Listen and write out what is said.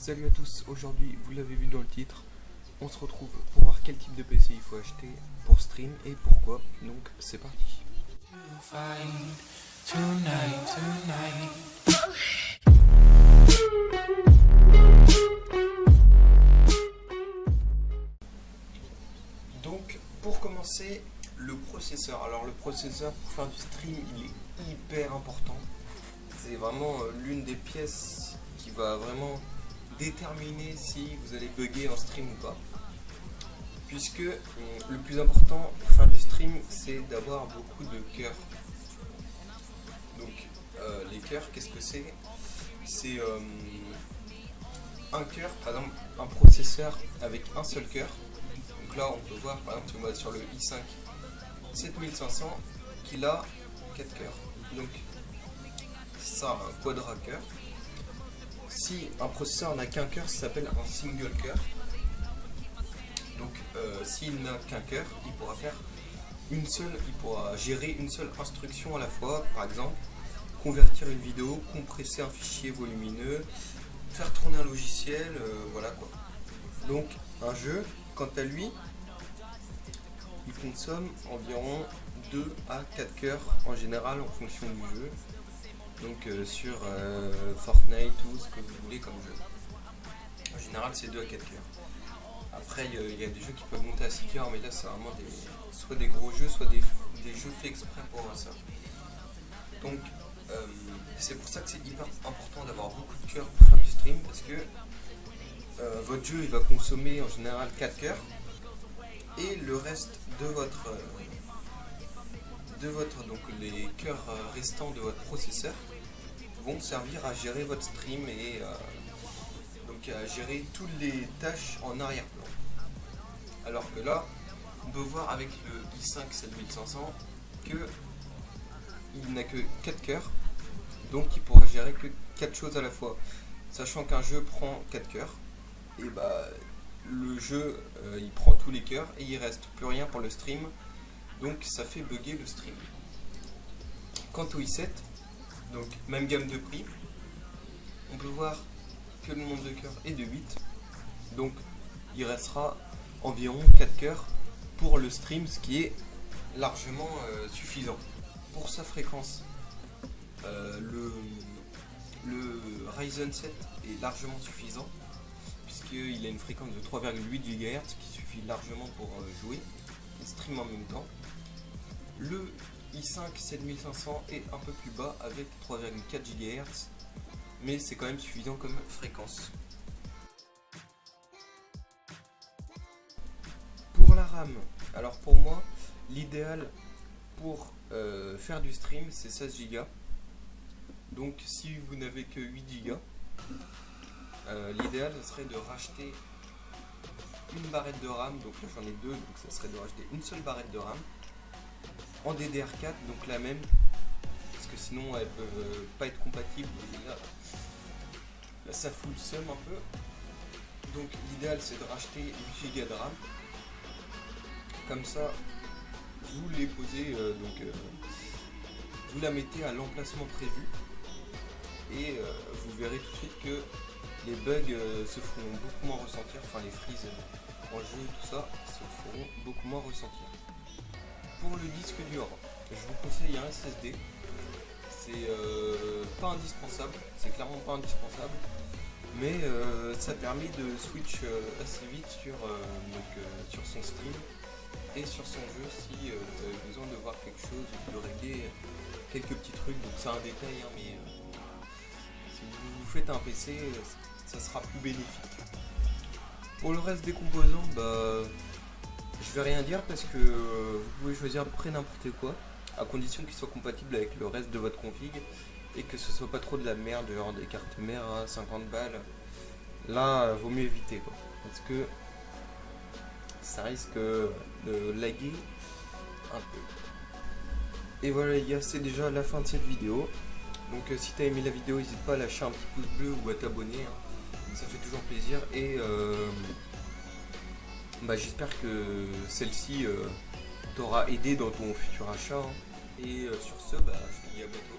Salut à tous, aujourd'hui vous l'avez vu dans le titre, on se retrouve pour voir quel type de PC il faut acheter pour stream et pourquoi, donc c'est parti. Donc pour commencer, le processeur. Alors le processeur pour faire du stream il est hyper important, c'est vraiment l'une des pièces qui va vraiment déterminer si vous allez bugger en stream ou pas, puisque le plus important pour faire du stream c'est d'avoir beaucoup de cœurs. Donc les cœurs, qu'est-ce que c'est? C'est un cœur, par exemple un processeur avec un seul cœur. Donc là on peut voir par exemple si on va sur le i5 7500 qu'il a 4 cœurs, donc ça un quadra cœur. Si un processeur n'a qu'un cœur, ça s'appelle un single cœur. Donc s'il n'a qu'un cœur, il pourra gérer une seule instruction à la fois. Par exemple, convertir une vidéo, compresser un fichier volumineux, faire tourner un logiciel, voilà quoi. Donc un jeu, quant à lui, il consomme environ 2 à 4 cœurs en général en fonction du jeu. Donc sur Fortnite ou ce que vous voulez comme jeu. En général c'est 2 à 4 cœurs. Après il y a des jeux qui peuvent monter à 6 cœurs, mais là c'est vraiment soit des gros jeux, soit des jeux faits exprès pour ça. Donc c'est pour ça que c'est hyper important d'avoir beaucoup de cœurs pour faire du stream, parce que votre jeu il va consommer en général 4 cœurs et le reste de votre donc les cœurs restants de votre processeur vont servir à gérer votre stream et donc à gérer toutes les tâches en arrière-plan. Alors que là, on peut voir avec le i5 7500 que il n'a que 4 cœurs, donc il pourra gérer que 4 choses à la fois. Sachant qu'un jeu prend 4 cœurs, et bah le jeu il prend tous les cœurs et il reste plus rien pour le stream. Donc ça fait bugger le stream. Quant au i7, donc même gamme de prix, on peut voir que le nombre de cœurs est de 8. Donc il restera environ 4 cœurs pour le stream, ce qui est largement suffisant. Pour sa fréquence, le Ryzen 7 est largement suffisant, puisqu'il a une fréquence de 3,8 GHz qui suffit largement pour jouer et stream en même temps. Le i5 7500 est un peu plus bas avec 3,4 GHz, mais c'est quand même suffisant comme fréquence. Pour la RAM, alors pour moi, l'idéal pour faire du stream c'est 16 Go. Donc si vous n'avez que 8 Go, l'idéal ce serait de racheter une barrette de RAM. Donc là j'en ai deux, donc ça serait de racheter une seule barrette de RAM en DDR4, donc la même, parce que sinon elles peuvent pas être compatibles. Et là ça fout le seum un peu. Donc l'idéal c'est de racheter 8 Go de RAM. Comme ça vous les posez, vous la mettez à l'emplacement prévu et vous verrez tout de suite que les bugs se feront beaucoup moins ressentir, enfin les freezes en jeu, tout ça, se feront beaucoup moins ressentir. Pour le disque dur, je vous conseille un SSD. C'est pas indispensable, c'est clairement pas indispensable, mais ça permet de switch assez vite sur son stream et sur son jeu si vous avez besoin de voir quelque chose ou de régler quelques petits trucs. Donc c'est un détail, hein, mais si vous faites un PC, ça sera plus bénéfique. Pour le reste des composants, je vais rien dire parce que vous pouvez choisir à peu près n'importe quoi, à condition qu'il soit compatible avec le reste de votre config et que ce soit pas trop de la merde, genre des cartes mères à 50 balles. Là, vaut mieux éviter quoi, parce que ça risque de laguer un peu. Et voilà les gars, c'est déjà la fin de cette vidéo. Donc si t'as aimé la vidéo, n'hésite pas à lâcher un petit pouce bleu ou à t'abonner, hein. Ça fait toujours plaisir. Et j'espère que celle-ci t'aura aidé dans ton futur achat, hein. Et sur ce, je te dis à bientôt.